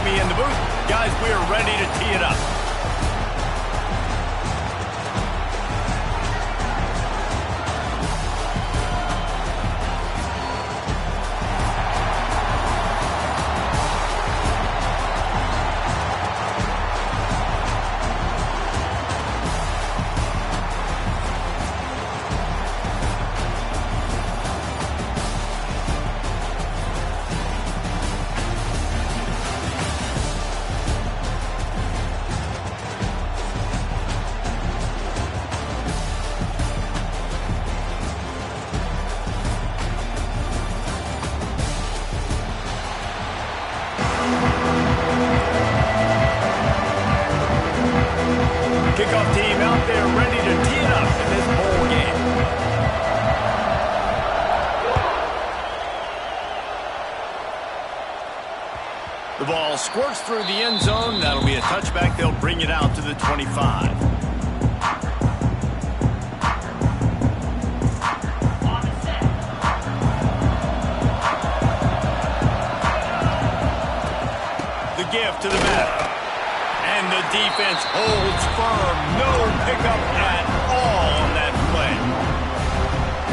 me in the booth. Guys, we are ready to tee it up. Kickoff team out there ready to tee it up in this bowl game. The ball squirts through the end zone. That'll be a touchback. They'll bring it out to the 25. The give to the back. And the defense holds firm. No pickup at all on that play.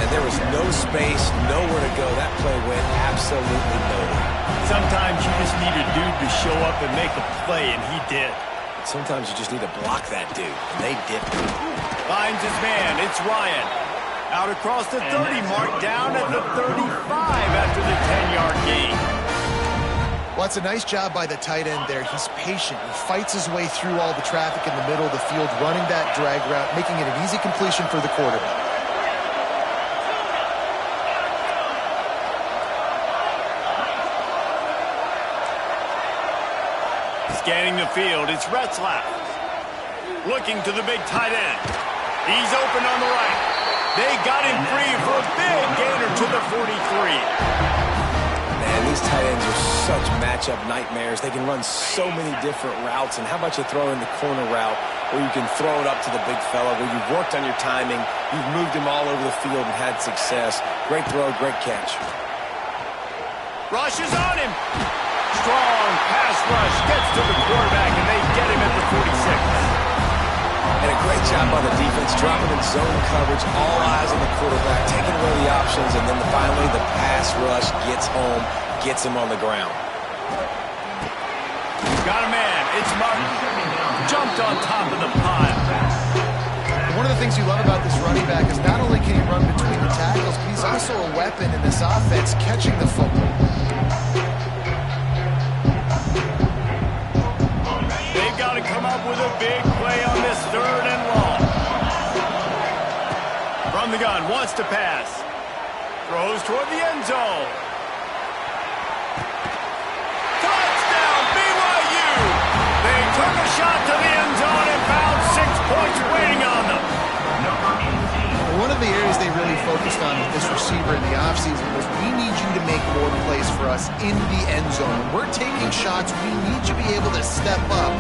And there was no space, nowhere to go. That play went absolutely nowhere. Sometimes you just need a dude to show up and make a play, and he did. Sometimes you just need to block that dude, and they did. Finds his man. It's Ryan. Out across the 30 mark, down at the 35 after the 10-yard gain. Well, it's a nice job by the tight end there. He's patient. He fights his way through all the traffic in the middle of the field, running that drag route, making it an easy completion for the quarterback. Scanning the field, it's Retzlaff. Looking to the big tight end. He's open on the right. They got him free for a big gainer to the 43. Man, these tight ends are such matchup nightmares. They can run so many different routes. And how about you throw in the corner route where you can throw it up to the big fella, where you've worked on your timing, you've moved him all over the field and had success. Great throw, great catch. Rush is on him. Strong pass rush gets to the quarterback, and they get him at the 46. And a great job by the defense, dropping in zone coverage, all eyes on the quarterback, taking away the options, and then finally the pass rush gets home, gets him on the ground. Got a man. It's Martin. Jumped on top of the pile. One of the things you love about this running back is not only can he run between the tackles, but he's also a weapon in this offense, catching the football. They've got to come up with a big play on this 3rd and long. From the gun, wants to pass. Throws toward the end zone. Touchdown, BYU! They took a shot to the end zone and found 6 points waiting on them. One of the areas they really focused on with this receiver in the offseason was, we need you to make more plays for us in the end zone. When we're taking shots, we need you to be able to step up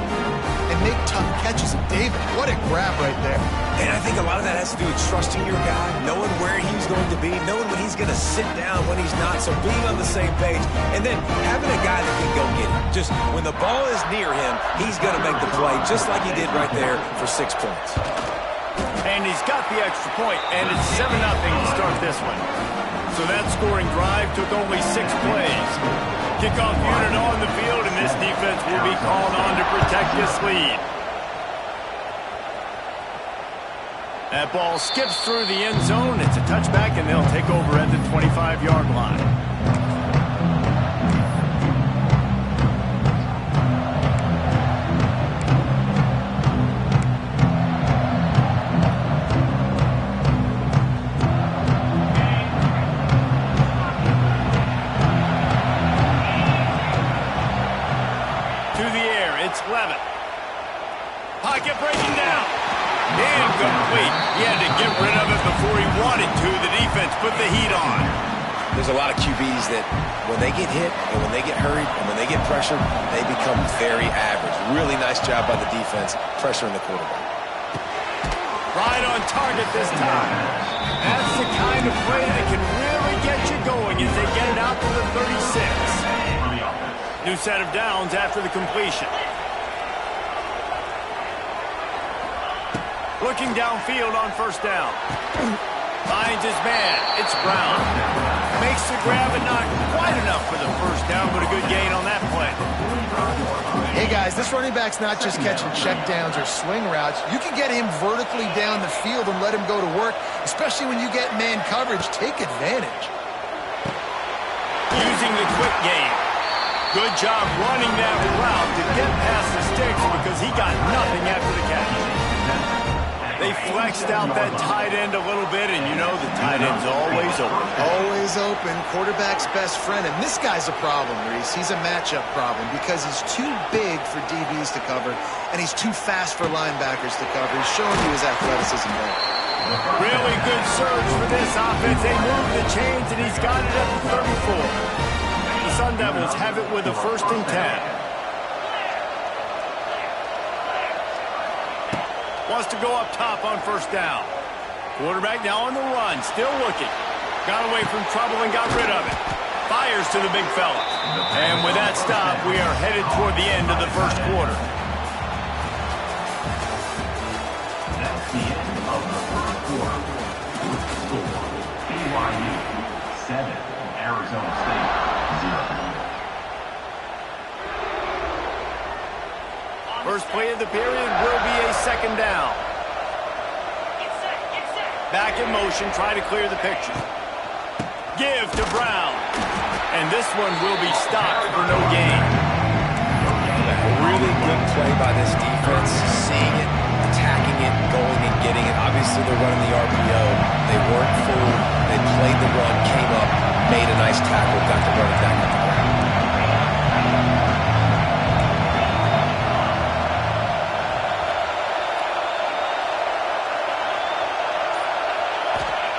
and make tough catches. And David, what a grab right there. And I think a lot of that has to do with trusting your guy, knowing where he's going to be, knowing when he's going to sit down, when he's not, so being on the same page, and then having a guy that can go get it. Just when the ball is near him, he's going to make the play, just like he did right there for 6 points. And he's got the extra point, and it's 7-0 to start this one. So that scoring drive took only 6 plays. Kickoff unit on the field, and this defense will be called on to protect this lead. That ball skips through the end zone. It's a touchback, and they'll take over at the 25-yard line. Pocket breaking down. Incomplete. He had to get rid of it before he wanted to. The defense put the heat on. There's a lot of QBs that when they get hit and when they get hurried and when they get pressured, they become very average. Really nice job by the defense pressuring the quarterback. Right on target this time. That's the kind of play that can really get you going as they get it out to the 36. New set of downs after the completion. Looking downfield on first down. Finds his man. It's Brown. Makes the grab, but not quite enough for the first down, but a good gain on that play. Hey, guys, this running back's not just catching checkdowns or swing routes. You can get him vertically down the field and let him go to work, especially when you get man coverage. Take advantage. Using the quick game. Good job running that route to get past the sticks because he got nothing after the catch. They flexed out that tight end a little bit, and you know the tight end's always open. Always open. Quarterback's best friend. And this guy's a problem, Reese. He's a matchup problem because he's too big for DBs to cover, and he's too fast for linebackers to cover. He's showing you his athleticism there. Really good surge for this offense. They moved the chains, and he's got it at the 34. The Sun Devils have it with a 1st and 10. Wants to go up top on first down. Quarterback now on the run, still looking. Got away from trouble and got rid of it. Fires to the big fella. And with that stop, we are headed toward the end of the first quarter. That's the end of the first quarter. With the score, BYU 7, Arizona State 0. First play of the period will be a 2nd down. Back in motion, try to clear the picture. Give to Brown. And this one will be stopped for no gain. A really good play by this defense, seeing it, attacking it, going and getting it. Obviously, they're running the RPO. They weren't fooled. They played the run, came up, made a nice tackle, got the running back on the ground.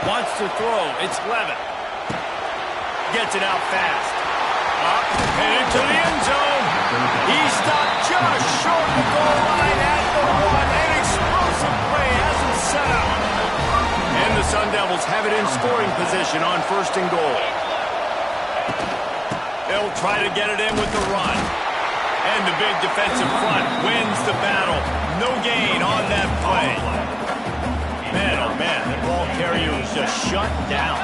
Wants to throw. It's Levin. Gets it out fast. Up and into the end zone. He stopped just short of the goal line at the 1. An explosive play has him set up. And the Sun Devils have it in scoring position on 1st and goal. They'll try to get it in with the run. And the big defensive front wins the battle. No gain on that play. Man, oh man, the ball carrier was just shut down.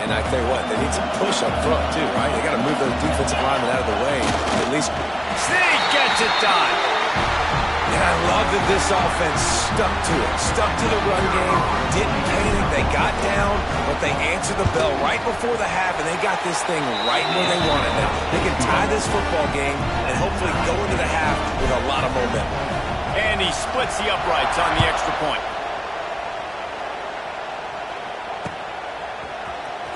And I tell you what, they need some push up front too, right? They got to move those defensive linemen out of the way. At least Sneak gets it done. And I love that this offense stuck to it. Stuck to the run game, didn't panic. They got down, but they answered the bell right before the half, and they got this thing right where they want it now. They can tie this football game and hopefully go into the half with a lot of momentum. And he splits the uprights on the extra point.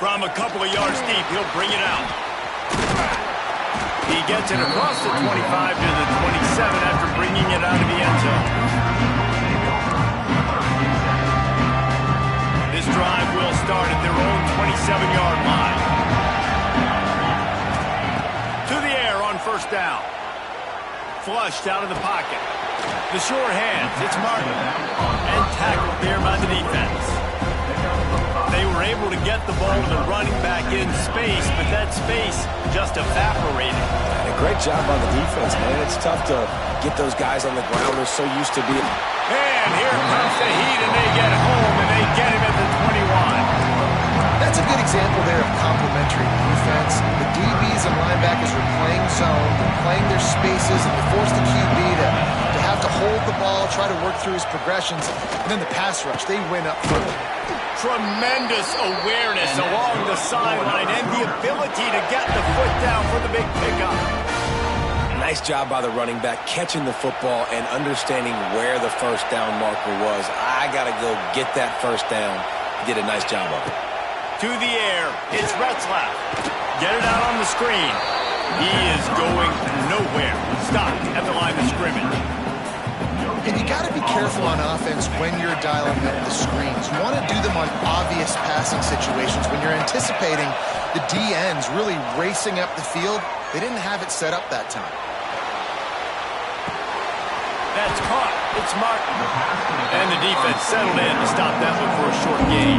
From a couple of yards deep, he'll bring it out. He gets it across the 25 to the 27 after bringing it out of the end zone. This drive will start at their own 27-yard line. To the air on first down. Flushed out of the pocket. The sure hands, it's Martin. And tackled there by the defense. They were able to get the ball to the running back in space, but that space just evaporated. And a great job on the defense, man. It's tough to get those guys on the ground. They're so used to being... And here comes the heat, and they get home, and they get him at the 21. That's a good example there of complementary defense. The DBs and linebackers are playing zone, they're playing their spaces, and they force the QB to have to hold the ball, try to work through his progressions, and then the pass rush, they win up front. Tremendous awareness along the sideline and the ability to get the foot down for the big pickup. Nice job by the running back, catching the football and understanding where the first down marker was. I got to go get that first down. He did a nice job of it. To the air, it's Retzlaff. Get it out on the screen. He is going nowhere. Stopped at the line of scrimmage. And you got to be careful on offense when you're dialing up the screens. You want to do them on obvious passing situations when you're anticipating the DNs really racing up the field. They didn't have it set up that time. That's caught. It's Martin. And the defense settled in to stop that one for a short gain.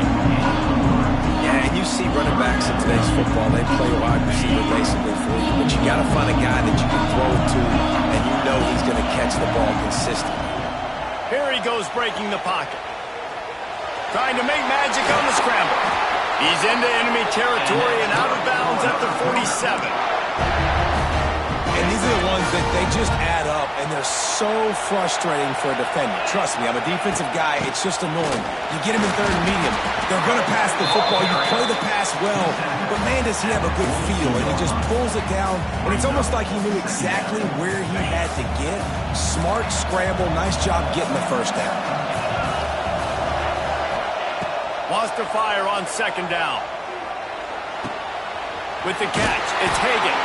Yeah, Yeah, and you see running backs in today's football, they play wide receiver basically for you, but you got to find a guy that you can throw it to, and you know he's going to catch the ball consistently. Here he goes breaking the pocket. Trying to make magic on the scramble. He's into enemy territory and out of bounds at the 47. And these are the ones that they just add up, and they're so frustrating for a defender. Trust me, I'm a defensive guy. It's just annoying. You get him in third and medium. They're going to pass the football. You play the pass well, but man, does he have a good feel, and he just pulls it down, and it's almost like he knew exactly where he had to get. Smart scramble. Nice job getting the first down. Wants to fire on second down. With the catch, it's Hagan.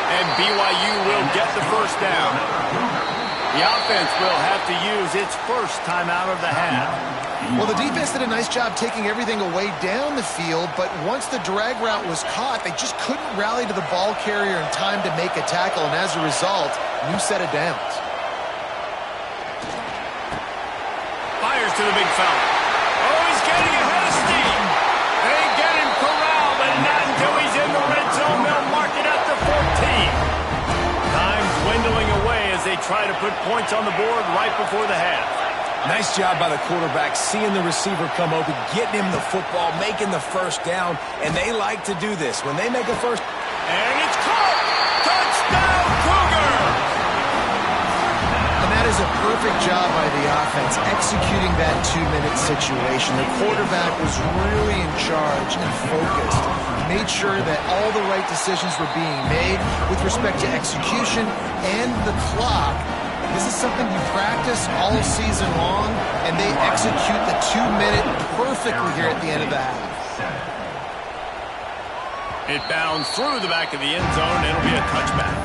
And BYU will get the first down. The offense will have to use its first timeout of the half. Well, the defense did a nice job taking everything away down the field, but once the drag route was caught, they just couldn't rally to the ball carrier in time to make a tackle, and as a result, new set of downs. Fires to the big fella. Oh, he's getting ahead of steam. They get him corralled, but not until he's in the red zone. They'll mark it at the 14. Time dwindling away as they try to put points on the board right before the half. Nice job by the quarterback, seeing the receiver come open, getting him the football, making the first down, and they like to do this. When they make a first... And it's caught! Touchdown, Cougar! And that is a perfect job by the offense, executing that 2-minute situation. The quarterback was really in charge and focused. Made sure that all the right decisions were being made with respect to execution and the clock. This is something you practice all season long, and they execute the 2-minute perfectly here at the end of the half. It bounds through the back of the end zone. It'll be a touchback.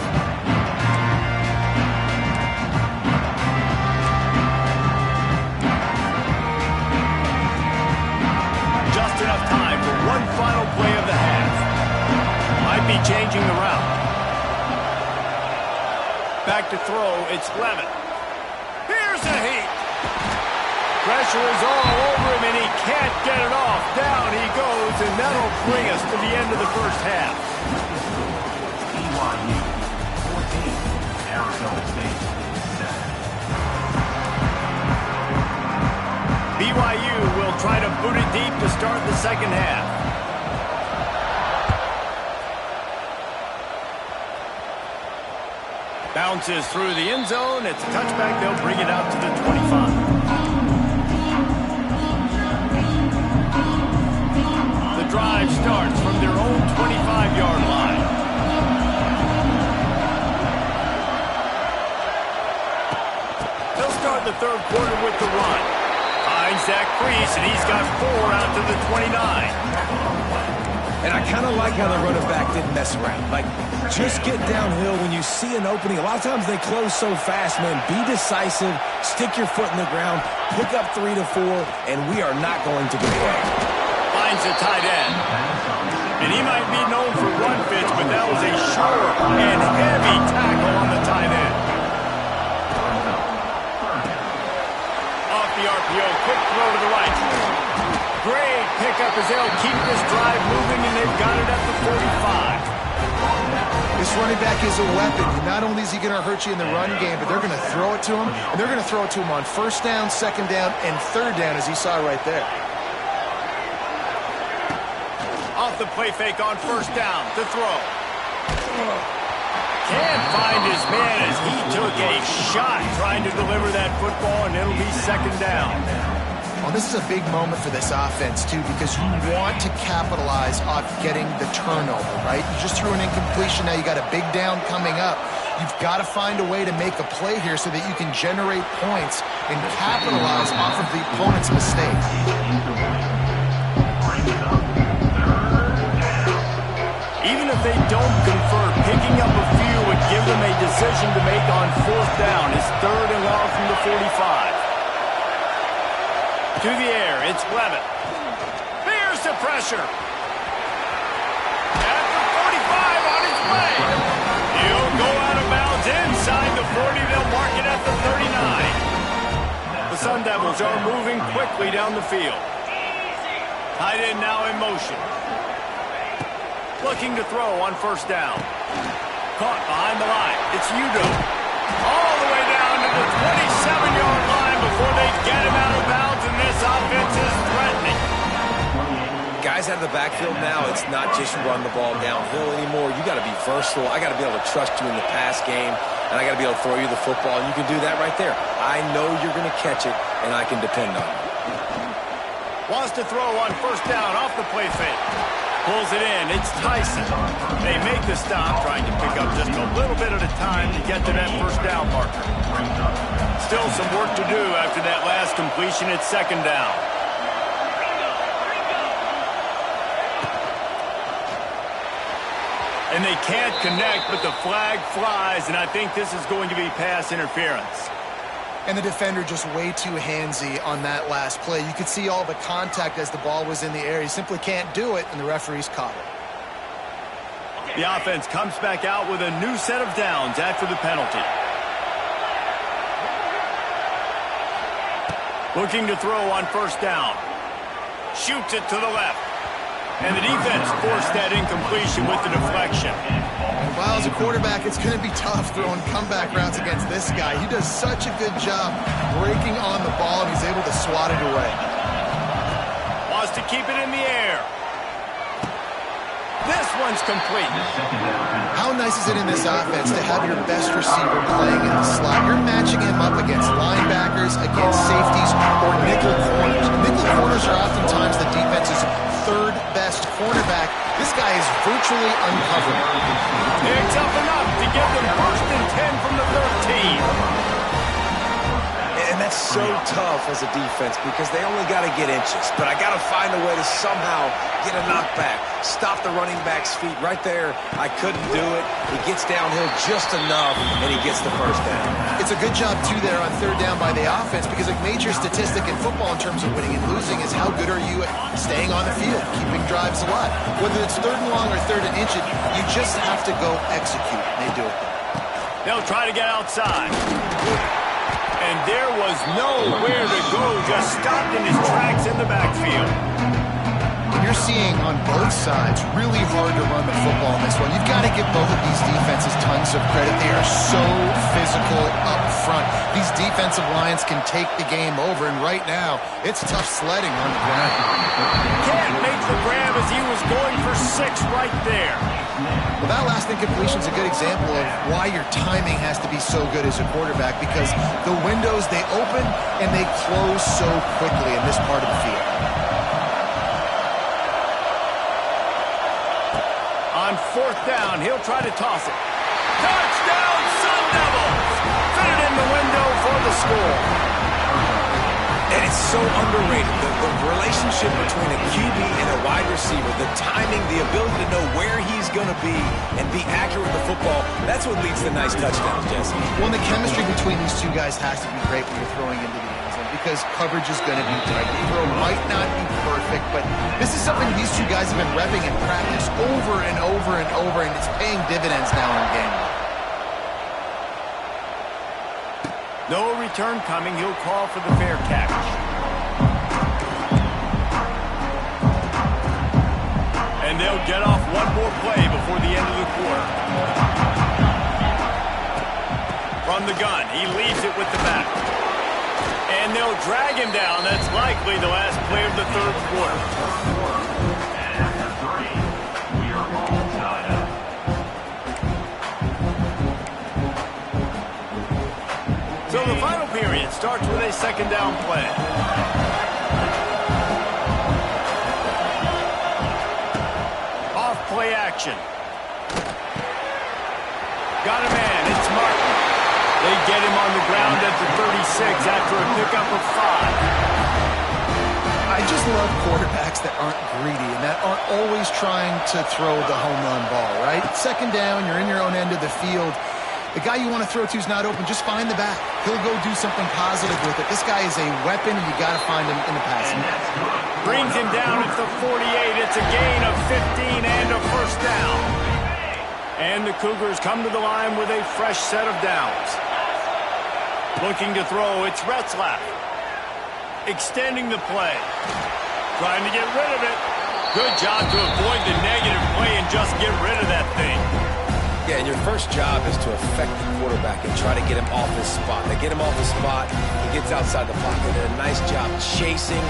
Just enough time for one final play of the half. Might be changing the route. Back to throw, it's Levin. Here's a heat. Pressure is all over him, and he can't get it off. Down he goes, and that'll bring us to the end of the first half. BYU 14, Arizona State 7. BYU will try to boot it deep to start the second half. Bounces through the end zone. It's a touchback. They'll bring it out to the 25. The drive starts from their own 25-yard line. They'll start the third quarter with the run. Finds that crease, and he's got 4 out to the 29. And I kind of like how the running back didn't mess around. Like, just get downhill when you see an opening. A lot of times they close so fast, man. Be decisive, stick your foot in the ground, pick up 3 to 4, and we are not going to complain. Finds a tight end. And he might be known for run fits, but that was a sure and heavy tackle on the tight end. Off the RPO, quick throw to the right. Great pickup as they'll keep this drive moving, and they've got it at the 45. This running back is a weapon. Not only is he going to hurt you in the run game, but they're going to throw it to him, and they're going to throw it to him on first down, second down, and third down, as you saw right there. Off the play fake on first down to throw. Can't find his man as he took a shot trying to deliver that football, and it'll be second down. Well, this is a big moment for this offense, too, because you want to capitalize off getting the turnover, right? You just threw an incompletion. Now you got a big down coming up. You've got to find a way to make a play here so that you can generate points and capitalize off of the opponent's mistakes. Even if they don't convert, picking up a few would give them a decision to make on fourth down. It's third and long from the 45. To the air, it's Levin. Here's the pressure. At the 45 on his way. He'll go out of bounds inside the 40. They'll mark it at the 39. The Sun Devils are moving quickly down the field. Tight end now in motion. Looking to throw on first down. Caught behind the line. It's Udo. All the way down to the 27-yard line before they get him out of bounds, and this offense is threatening. Guys out of the backfield now, it's not just run the ball downhill anymore. You got to be versatile. I got to be able to trust you in the pass game, and I got to be able to throw you the football, and you can do that right there. I know you're going to catch it, and I can depend on it. Wants to throw on first down off the play fake. Pulls it in. It's Tyson. They make the stop, trying to pick up just a little bit at a time to get to that first down marker. Still some work to do after that last completion at second down. And they can't connect, but the flag flies, and I think this is going to be pass interference. And the defender just way too handsy on that last play. You could see all the contact as the ball was in the air. He simply can't do it, and the referees caught it. The offense comes back out with a new set of downs after the penalty. Looking to throw on first down. Shoots it to the left. And the defense forced that incompletion with the deflection. Well, as a quarterback, it's going to be tough throwing comeback routes against this guy. He does such a good job breaking on the ball, and he's able to swat it away. Wants to keep it in the air. This one's complete. How nice is it in this offense to have your best receiver playing in the slot? You're matching him up against linebackers, against safeties, or nickel corners. Nickel corners are oftentimes the defense's third best cornerback. This guy is virtually uncovered. Picks up enough to get them first and 10 from the 13. And that's so tough as a defense because they only got to get inches. But I got to find a way to somehow get a knockback, stop the running back's feet right there. I couldn't do it. He gets downhill just enough, and he gets the first down. It's a good job, too, there on third down by the offense because a major statistic in football in terms of winning and losing is how good are you at staying on the field, keeping drives alive. Whether it's third and long or third and inches, you just have to go execute. And they do it. They'll try to get outside. And there was nowhere to go, just stopped in his tracks in the backfield. You're seeing on both sides really hard to run the football in this one. You've got to give both of these defenses tons of credit. They are so physical up front. These defensive lines can take the game over, and right now, it's tough sledding on the ground. Can't make the grab as he was going for 6 right there. Well, that last incompletion is a good example of why your timing has to be so good as a quarterback because the windows, they open and they close so quickly in this part of the field. On fourth down, he'll try to toss it. Touchdown, Sun Devils! Fit it in the window for the score. And it's so underrated. The relationship between a QB and a wide receiver, the timing, the ability to know where he's going to be and be accurate with the football, that's what leads to nice touchdowns, Jesse. Well, the chemistry between these two guys has to be great when you're throwing into the end zone because coverage is going to be tight. The throw might not be perfect, but this is something these two guys have been repping in practice over and over and over, and it's paying dividends now in game. No return coming. He'll call for the fair catch. And they'll get off one more play before the end of the quarter. From the gun, he leaves it with the back. And they'll drag him down. That's likely the last play of the third quarter. And after 3, we are all tied up. So the final period starts with a second down play. Off play action. Got a man, it's Martin. They get him on the ground at the 36 after a pickup of 5. I just love quarterbacks that aren't greedy and that aren't always trying to throw the home run ball, right? Second down, you're in your own end of the field. The guy you want to throw to is not open. Just find the back. He'll go do something positive with it. This guy is a weapon, and you got to find him in the passing. Brings him down at the 48. It's a gain of 15 and a first down. And the Cougars come to the line with a fresh set of downs. Looking to throw, it's Retzlaff. Extending the play. Trying to get rid of it. Good job to avoid the negative play and just get rid of that thing. Yeah, and your first job is to affect the quarterback and try to get him off his spot. They get him off his spot, he gets outside the pocket. And a nice job chasing,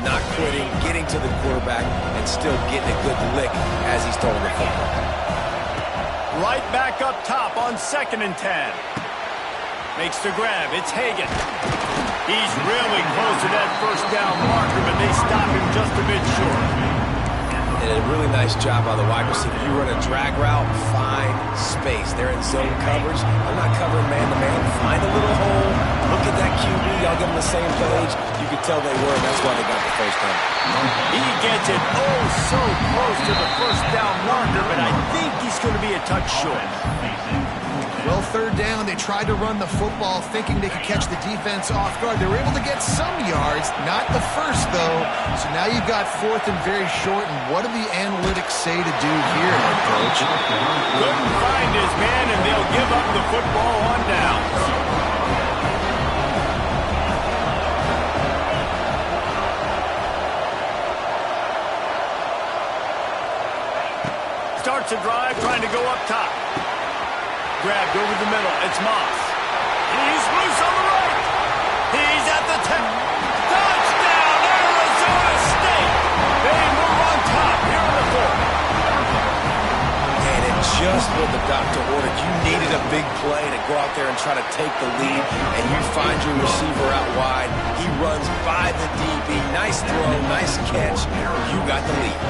not quitting, getting to the quarterback, and still getting a good lick as he's throwing the football. Right back up top on 2nd and 10. Makes the grab. It's Hagan. He's really close to that first down marker, but they stop him just a bit short. And a really nice job by the wide receiver. You run a drag route, find space. They're in zone coverage. They're not covering man-to-man. Find a little hole. Look at that QB. Y'all get on the same page. You could tell they were, and that's why they got the first down. He gets it so close to the first down marker, but I think he's going to be a touch short. Well, 3rd down, they tried to run the football thinking they could catch the defense off guard. They were able to get some yards, not the first, though. So now you've got 4th and very short, and what do the analytics say to do here, head coach? Couldn't find his man, and they'll give up the football on downs. Starts a drive, trying to go up top. Grabbed over the middle. It's Moss. He's loose on the right. He's at the 10. Touchdown, Arizona State. They move on top here in the 4th. And it just what the doctor ordered. You needed a big play to go out there and try to take the lead, and you find your receiver out wide. He runs by the DB. Nice throw, nice catch. You got the lead.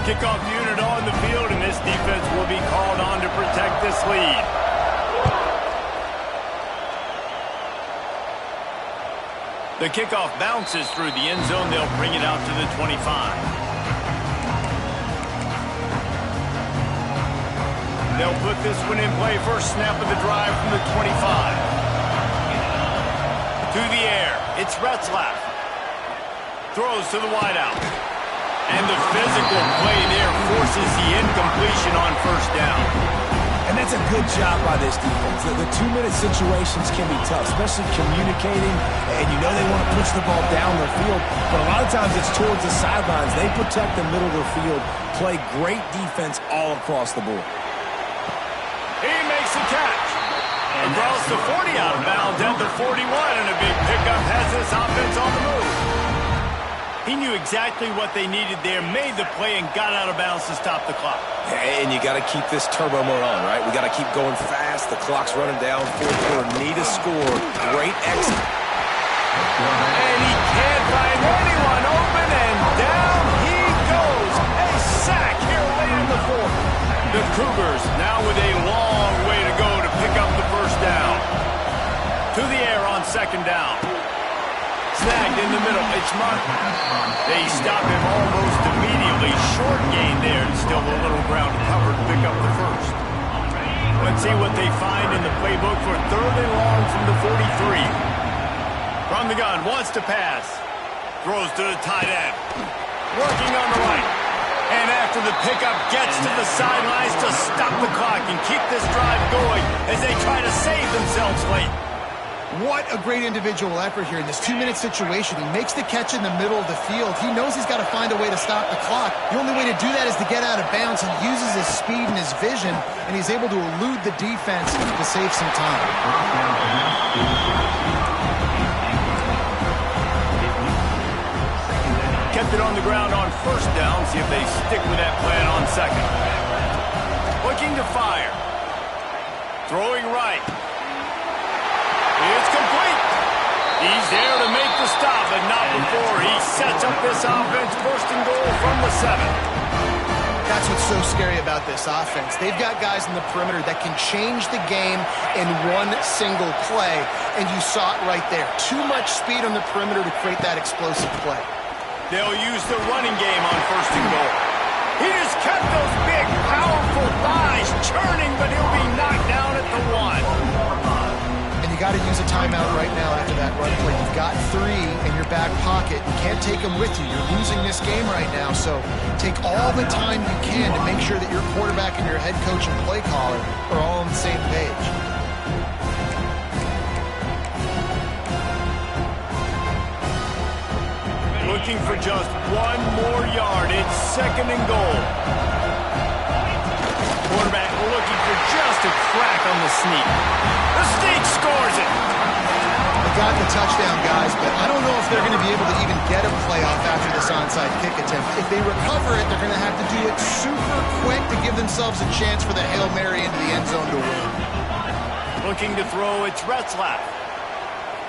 Kickoff unit on the field, and this defense will be called on to protect this lead. The kickoff bounces through the end zone. They'll bring it out to the 25. They'll put this one in play. First snap of the drive from the 25. To the air. It's Retzlaff. Throws to the wideout. And the physical play there forces the incompletion on first down. And that's a good job by this defense. The 2-minute situations can be tough, especially communicating, and you know they want to push the ball down their field, but a lot of times it's towards the sidelines. They protect the middle of their field, play great defense all across the board. He makes the catch. Across the 40 out of bounds at the 41, and a big pickup has this offense on the move. He knew exactly what they needed there, made the play, and got out of bounds to stop the clock. And you got to keep this turbo mode on, right? We got to keep going fast. The clock's running down. 4th quarter, need a score. Great exit. And he can't find anyone open, and down he goes. A sack here late in the 4th. The Cougars now with a long way to go to pick up the first down. To the air on 2nd down. Snagged in the middle. It's Martin. They stop him almost immediately. Short gain there, and still a little ground to cover to pick up the first. Let's see what they find in the playbook for 3rd and long from the 43. From the gun, wants to pass. Throws to the tight end. Working on the right. And after the pickup, gets to the sidelines to stop the clock and keep this drive going as they try to save themselves late. What a great individual effort here in this 2-minute situation. He makes the catch in the middle of the field. He knows he's got to find a way to stop the clock. The only way to do that is to get out of bounds. He uses his speed and his vision, and he's able to elude the defense to save some time. Kept it on the ground on first down. See if they stick with that plan on 2nd. Looking to fire. Throwing right. It's complete. He's there to make the stop, but not before he sets up this offense. 1st and goal from the 7. That's what's so scary about this offense. They've got guys in the perimeter that can change the game in one single play, and you saw it right there. Too much speed on the perimeter to create that explosive play. They'll use the running game on 1st and goal. He just kept those big, powerful thighs churning, but he'll be knocked down at the 1. You got to use a timeout right now after that run play. You've got 3 in your back pocket. You can't take them with you. You're losing this game right now, so take all the time you can to make sure that your quarterback and your head coach and play caller are all on the same page. just one more yard. It's 2nd and goal. Quarterback looking for just a crack on the sneak. The sneak scores it. They got the touchdown, guys, but I don't know if they're going to be able to even get a playoff after this onside kick attempt. If they recover it, they're going to have to do it super quick to give themselves a chance for the Hail Mary into the end zone to win. Looking to throw, it's Retzlaff.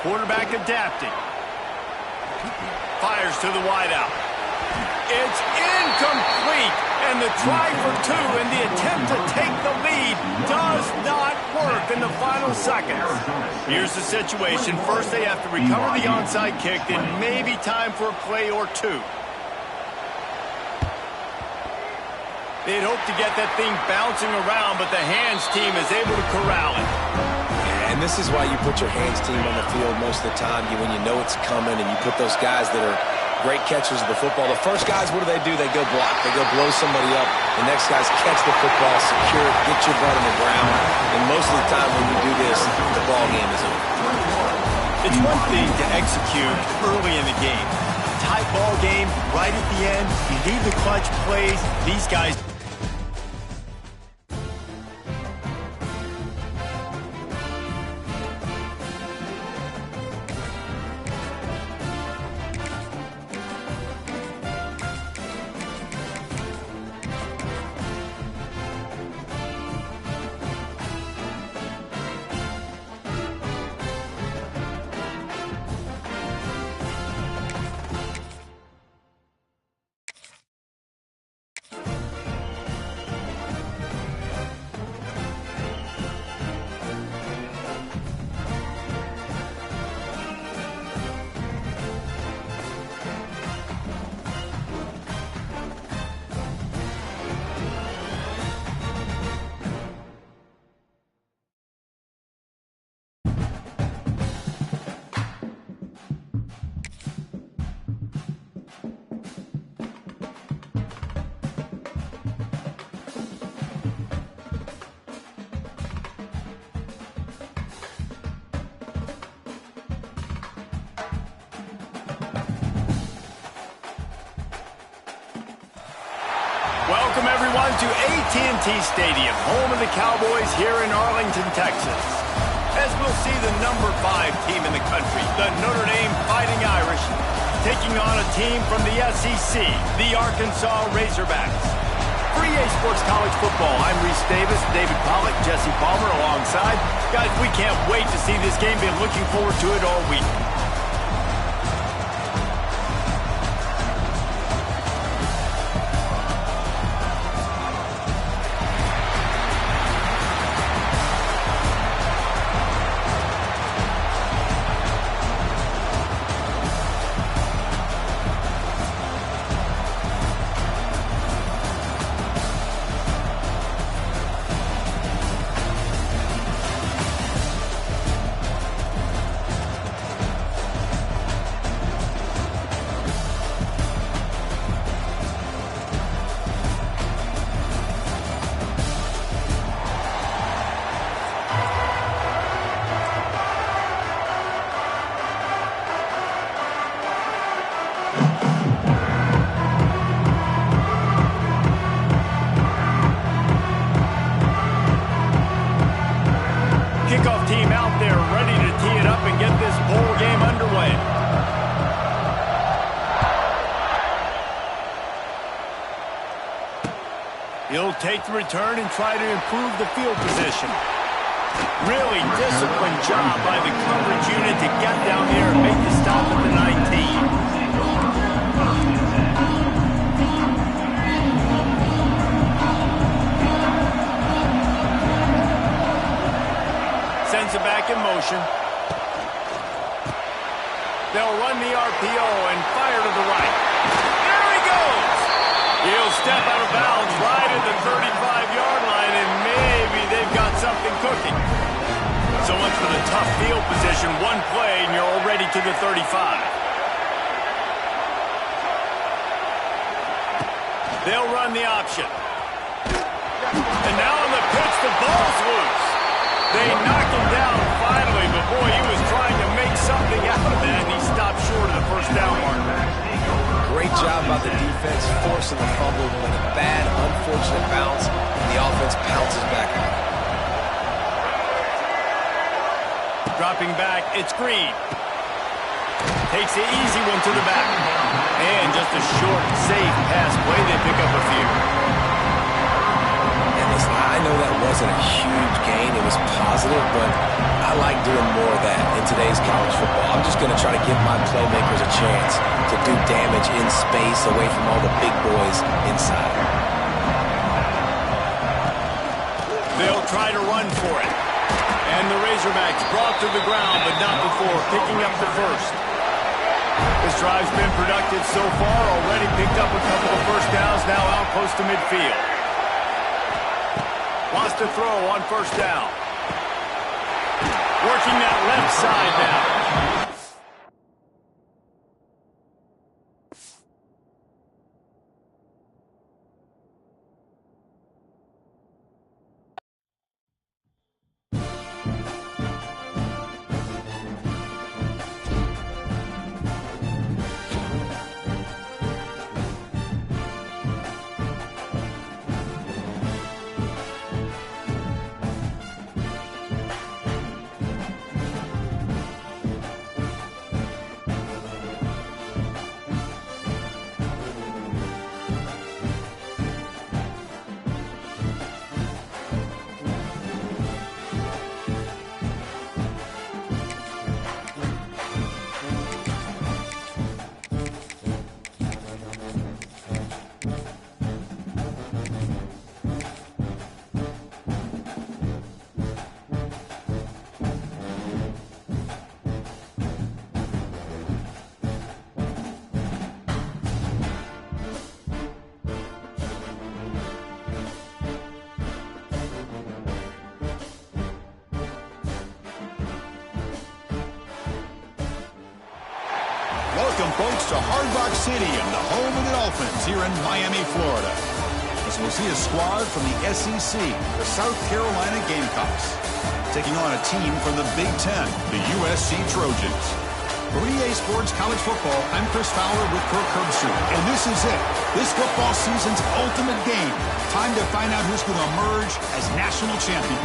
Quarterback adapting. Fires to the wideout. It's incomplete. And the try for 2 and the attempt to take the lead does not work in the final seconds. Here's the situation. First, they have to recover the onside kick, then maybe time for a play or 2. They'd hope to get that thing bouncing around, but the hands team is able to corral it. And this is why you put your hands team on the field most of the time when you know it's coming, and you put those guys that are great catchers of the football. The first guys, what do? They go block. They go blow somebody up. The next guys catch the football, secure it, get your butt on the ground. And most of the time when you do this, the ball game is over. It's one thing to execute early in the game. Tight ball game, right at the end. You need the clutch plays. These guys... Welcome, everyone, to AT&T Stadium, home of the Cowboys here in Arlington, Texas. As we'll see the number 5 team in the country, the Notre Dame Fighting Irish, taking on a team from the SEC, the Arkansas Razorbacks. For EA Sports College Football, I'm Reese Davis, David Pollack, Jesse Palmer alongside. Guys, we can't wait to see this game. Been looking forward to it all week. Kickoff team out there ready to tee it up and get this bowl game underway. He'll take the return and try to improve the field position. Really disciplined job by the coverage unit to get down here and make the stop at the 19. Sends it back in motion. They'll run the RPO and fire to the right. There he goes! He'll step out of bounds right at the 35-yard line, and maybe they've got something cooking. So much for the tough field position. One play, and you're already to the 35. They'll run the option. And now on the pitch, the ball's loose. They knock him down finally, but boy, he was trying to make something out of that, and he stopped short of the first down mark. Great job by the defense forcing the fumble with a bad, unfortunate bounce, and the offense pounces back on it. Dropping back, it's Green. Takes the easy one to the back. And just a short, safe pass play. They pick up a few. And listen, I know that wasn't a huge gain. It was positive, but I like doing more of that in today's college football. I'm just going to try to give my playmakers a chance to do damage in space away from all the big boys inside. They'll try to run for it. And the Razorbacks brought to the ground, but not before picking up the first. This drive's been productive so far. Already picked up a couple of first downs, now out close to midfield. Wants to throw on first down. Working that left side now. Welcome, folks, to Hard Rock City and the home of the Dolphins here in Miami, Florida. As we'll see a squad from the SEC, the South Carolina Gamecocks, taking on a team from the Big Ten, the USC Trojans. For EA Sports College Football, I'm Chris Fowler with Kirk Herbstreit, and this is it. This football season's ultimate game. Time to find out who's going to emerge as national champion.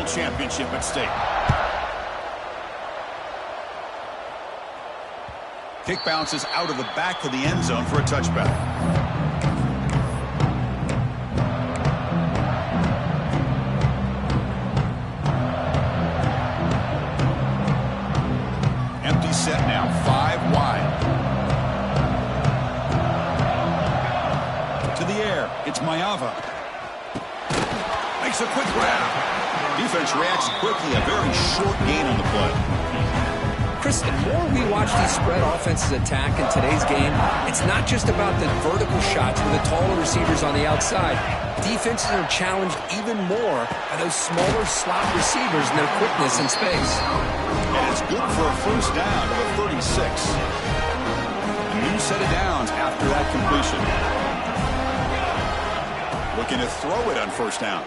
Championship at stake. Kick bounces out of the back of the end zone for a touchback. Empty set now, 5 wide. To the air, it's Mayava. Makes a quick grab. Defense reacts quickly, a very short gain on the play. Chris, the more we watch these spread offenses attack in today's game, it's not just about the vertical shots with the taller receivers on the outside. Defenses are challenged even more by those smaller slot receivers and their quickness in space. And it's good for a first down to the 36. A new set of downs after that completion. Looking to throw it on first down.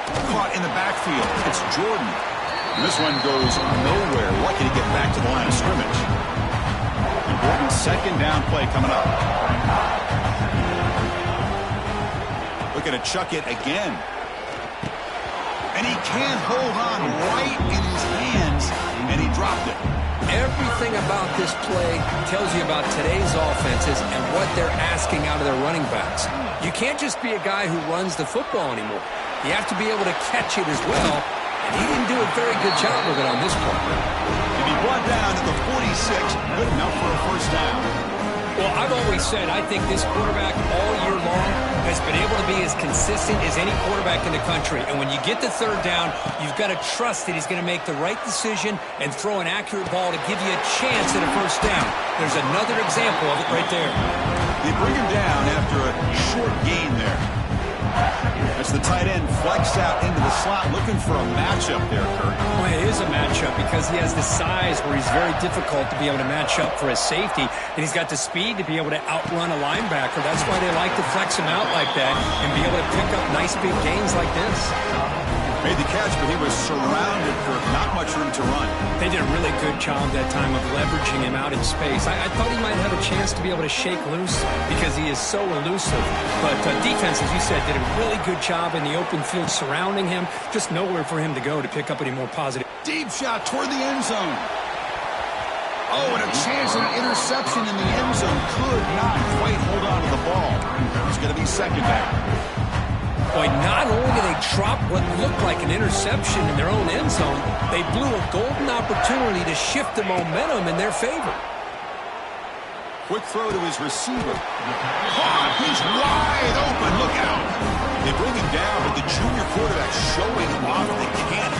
Caught in the backfield. It's Jordan. And this one goes nowhere. Lucky to get back to the line of scrimmage. Important second down play coming up. Looking to chuck it again. And he can't hold on right in his hands. And he dropped it. Everything about this play tells you about today's offenses and what they're asking out of their running backs. You can't just be a guy who runs the football anymore. You have to be able to catch it as well and he didn't do a very good job of it on this play. And he brought down to the 46, good enough for a first down. Well, I've always said I think this quarterback all year long has been able to be as consistent as any quarterback in the country. And when you get the third down, you've got to trust that he's going to make the right decision and throw an accurate ball to give you a chance at a first down. There's another example of it right there. They bring him down after a short gain there. As the tight end flexed out into the slot, looking for a matchup there, Kurt. Well, it is a matchup because he has the size where he's very difficult to be able to match up for his safety, and he's got the speed to be able to outrun a linebacker. That's why they like to flex him out like that and be able to pick up nice big gains like this. Made the catch, but he was surrounded for not much room to run. They did a really good job that time of leveraging him out in space. I thought he might have a chance to be able to shake loose because he is so elusive. But defense, as you said, did a really good job in the open field surrounding him. Just nowhere for him to go to pick up any more positive. Deep shot toward the end zone. Oh, and a chance at an interception in the end zone. Could not quite hold on to the ball. It's going to be second down. Boy, not only did they drop what looked like an interception in their own end zone, they blew a golden opportunity to shift the momentum in their favor. Quick throw to his receiver. Caught! He's wide open. Look out! They bring him down, but the junior quarterback showing off the cannon.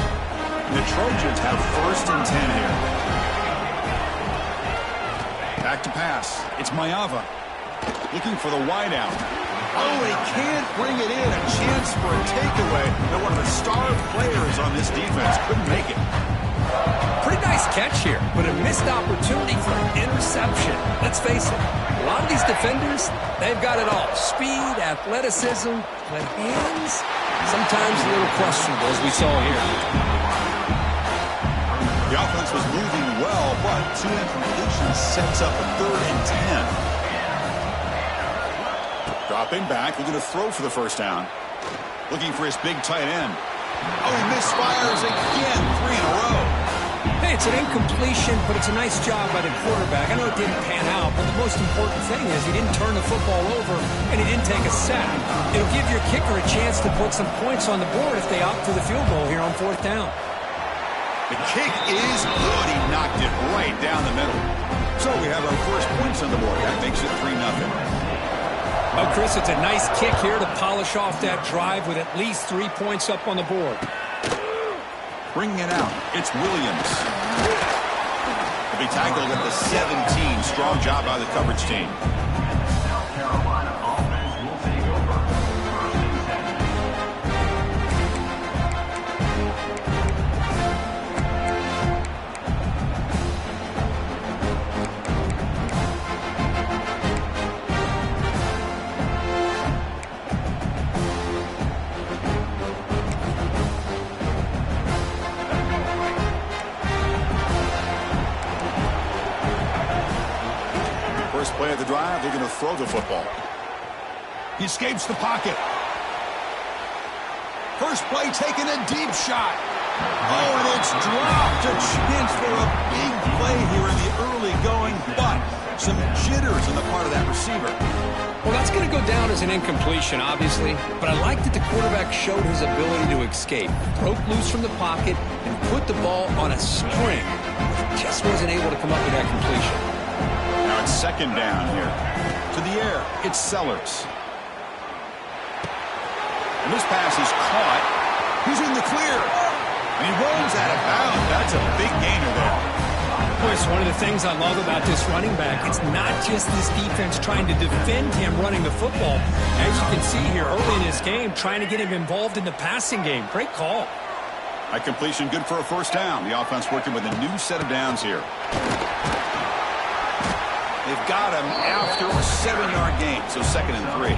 And the Trojans have first and 10 here. Back to pass. It's Mayava. Looking for the wideout. Oh, he can't bring it in. A chance for a takeaway. But one of the star players on this defense couldn't make it. Pretty nice catch here, but a missed opportunity for an interception. Let's face it, a lot of these defenders, they've got it all. Speed, athleticism, but hands, sometimes a little questionable, as we saw here. The offense was moving well, but two incompletions sets up a 3rd and 10. Dropping back, looking to throw for the first down. Looking for his big tight end. Oh, he misfires again, 3 in a row. Hey, it's an incompletion, but it's a nice job by the quarterback. I know it didn't pan out, but the most important thing is he didn't turn the football over and he didn't take a sack. It'll give your kicker a chance to put some points on the board if they opt for the field goal here on 4th down. The kick is good. He knocked it right down the middle. So we have our first points on the board. That makes it 3-0. Well, Chris, it's a nice kick here to polish off that drive with at least 3 points up on the board. Bringing it out, it's Williams. He'll be tackled at the 17. Strong job by the coverage team. South Carolina offense will take over. 1st and 10. First play of the drive, they're going to throw the football. He escapes the pocket. First play, taking a deep shot. Oh, and it's dropped. A chance for a big play here in the early going, but some jitters on the part of that receiver. Well, that's going to go down as an incompletion, obviously, but I like that the quarterback showed his ability to escape, broke loose from the pocket, and put the ball on a string. Just wasn't able to come up with that completion. Now it's second down here. To the air, it's Sellers. And this pass is caught. He's in the clear. And he rolls out of bounds. That's a big gainer there. Of course, one of the things I love about this running back, it's not just this defense trying to defend him running the football. As you can see here early in his game, trying to get him involved in the passing game. Great call. That completion good for a first down. The offense working with a new set of downs here. They've got him after a 7-yard gain, so 2nd and 3.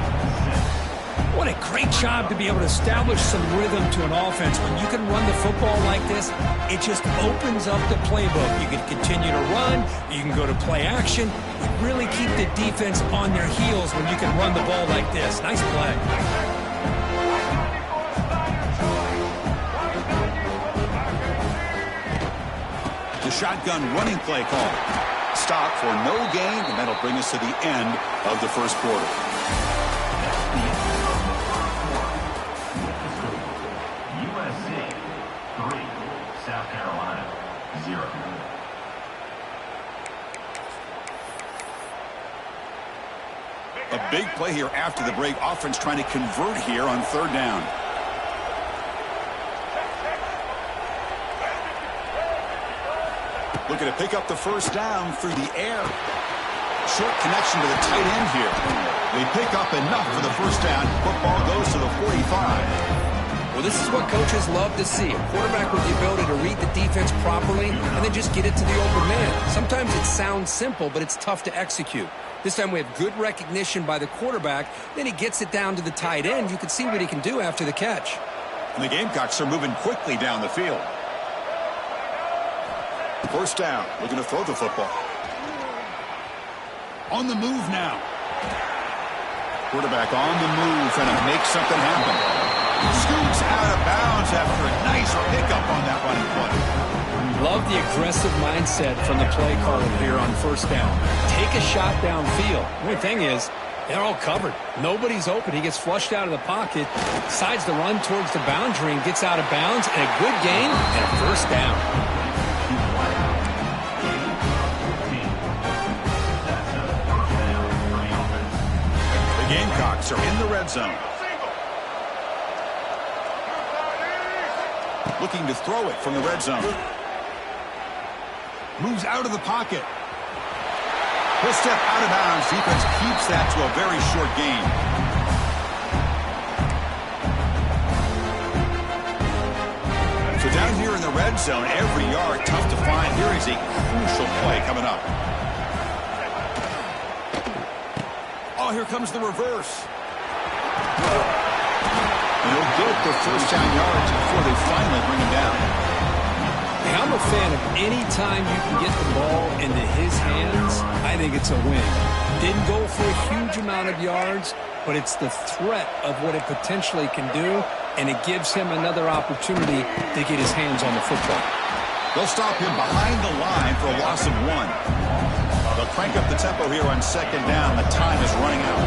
What a great job to be able to establish some rhythm to an offense. When you can run the football like this, it just opens up the playbook. You can continue to run. You can go to play action. You really keep the defense on their heels when you can run the ball like this. Nice play. The shotgun running play call. Stop for no gain, and that'll bring us to the end of the first quarter. USC 3, A big play here after the break. Offense trying to convert here on third down. Looking to pick up the first down through the air. Short connection to the tight end here. They pick up enough for the first down. Football goes to the 45. Well, this is what coaches love to see. A quarterback with the ability to read the defense properly and then just get it to the open man. Sometimes it sounds simple, but it's tough to execute. This time we have good recognition by the quarterback. Then he gets it down to the tight end. You can see what he can do after the catch. And the Gamecocks are moving quickly down the field. First down, looking to throw the football. On the move now. Quarterback on the move, trying to make something happen. Scoots out of bounds after a nice pickup on that running play. Love the aggressive mindset from the play caller here on first down. Take a shot downfield. The only thing is, they're all covered. Nobody's open. He gets flushed out of the pocket, decides to run towards the boundary and gets out of bounds, and a good gain and a first down. The Gamecocks are in the red zone. Looking to throw it from the red zone. Moves out of the pocket. He'll step out of bounds. Defense keeps that to a very short gain. So down here in the red zone, every yard tough to find. Here is a crucial play coming up. Oh, here comes the reverse. And he'll get the first down yards before they finally bring him down. I'm a fan of any time you can get the ball into his hands. I think it's a win. Didn't go for a huge amount of yards, but it's the threat of what it potentially can do, and it gives him another opportunity to get his hands on the football. They'll stop him behind the line for a loss of 1. They'll crank up the tempo here on second down. The time is running out.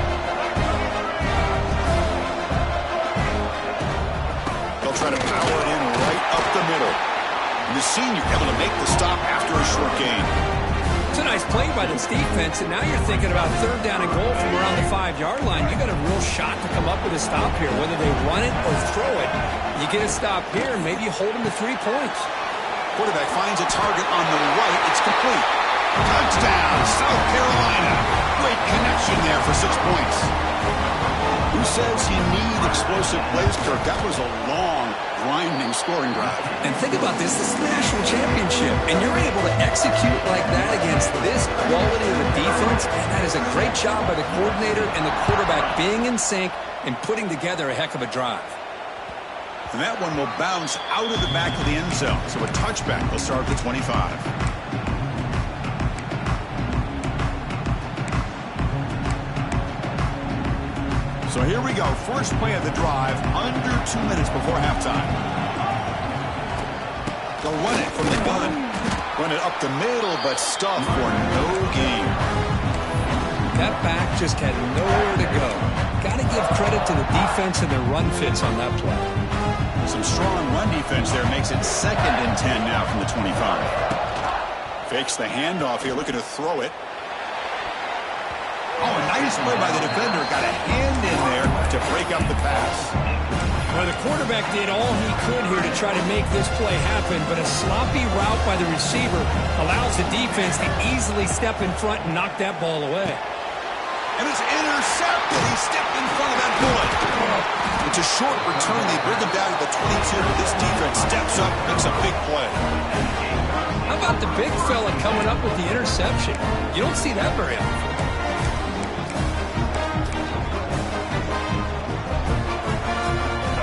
They'll try to power it in right up the middle. And the senior able to make the stop after a short gain. It's a nice play by this defense, and now you're thinking about third down and goal from around the 5-yard line. You got a real shot to come up with a stop here, whether they run it or throw it. You get a stop here, and maybe you hold them to 3 points. Quarterback finds a target on the right. It's complete. Touchdown, South Carolina. Great connection there for 6 points. Who says you need explosive plays, Kirk? That was a long, grinding scoring drive. And think about this. This is the national championship, and you're able to execute like that against this quality of a defense, and that is a great job by the coordinator and the quarterback being in sync and putting together a heck of a drive. And that one will bounce out of the back of the end zone. So a touchback will start at the 25. So here we go. First play of the drive, under 2 minutes before halftime. They'll run it from the gun. Run it up the middle, but stuff for no gain. That back just had nowhere to go. Got to give credit to the defense and their run fits on that play. Some strong run defense there makes it 2nd and 10 now from the 25. Fakes the handoff here, looking to throw it. Oh, a nice play by the defender. Got a hand in there to break up the pass. Well, the quarterback did all he could here to try to make this play happen, but a sloppy route by the receiver allows the defense to easily step in front and knock that ball away. And it's intercepted. He stepped in front of that bullet. It's a short return. They bring him down to the 22. This defense steps up, makes a big play. How about the big fella coming up with the interception? You don't see that very often.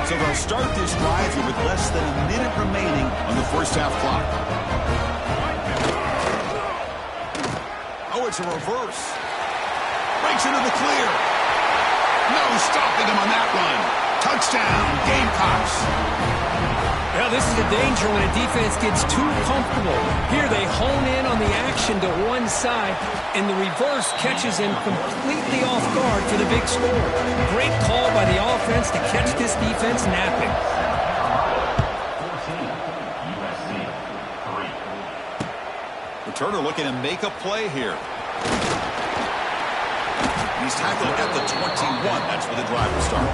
So they'll start this drive here with less than a minute remaining on the first half clock. Oh, it's a reverse. Breaks into the clear. No stopping him on that run. Touchdown, Gamecocks. Well, this is the danger when a defense gets too comfortable. Here they hone in on the action to one side, and the reverse catches him completely off guard for the big score. Great call by the offense to catch this defense napping. Returner looking to make a play here. He's tackled at the 21. That's where the drive will start.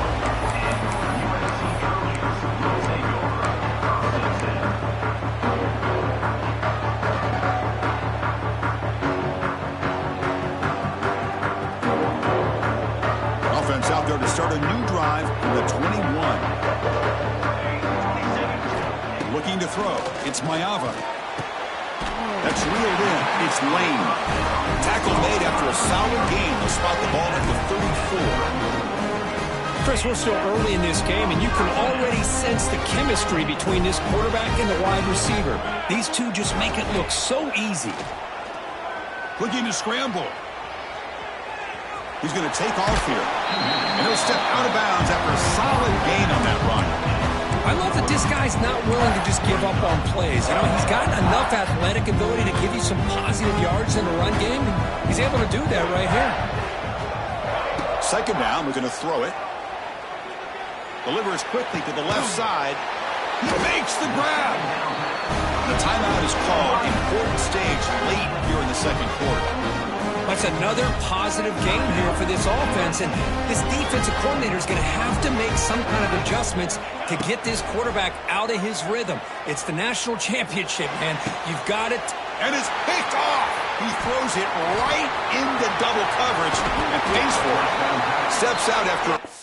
Offense out there to start a new drive from the 21. Looking to throw. It's Maeva. That's reeled in. It's Lane. Tackle made after a solid gain. They'll spot the ball at the 34. Chris, we're still early in this game, and you can already sense the chemistry between this quarterback and the wide receiver. These two just make it look so easy. Looking to scramble. He's going to take off here. And he'll step out of bounds after a solid gain on that run. I love that this guy's not willing to just give up on plays. You know, he's got enough athletic ability to give you some positive yards in the run game. And he's able to do that right here. Second down, we're going to throw it. Delivers quickly to the left side. He makes the grab. The timeout is called. Important stage late here in the second quarter. That's another positive game here for this offense, and this defensive coordinator is going to have to make some kind of adjustments to get this quarterback out of his rhythm. It's the national championship, man. You've got it. And it's picked off. He throws it right into double coverage and pays for it. Steps out after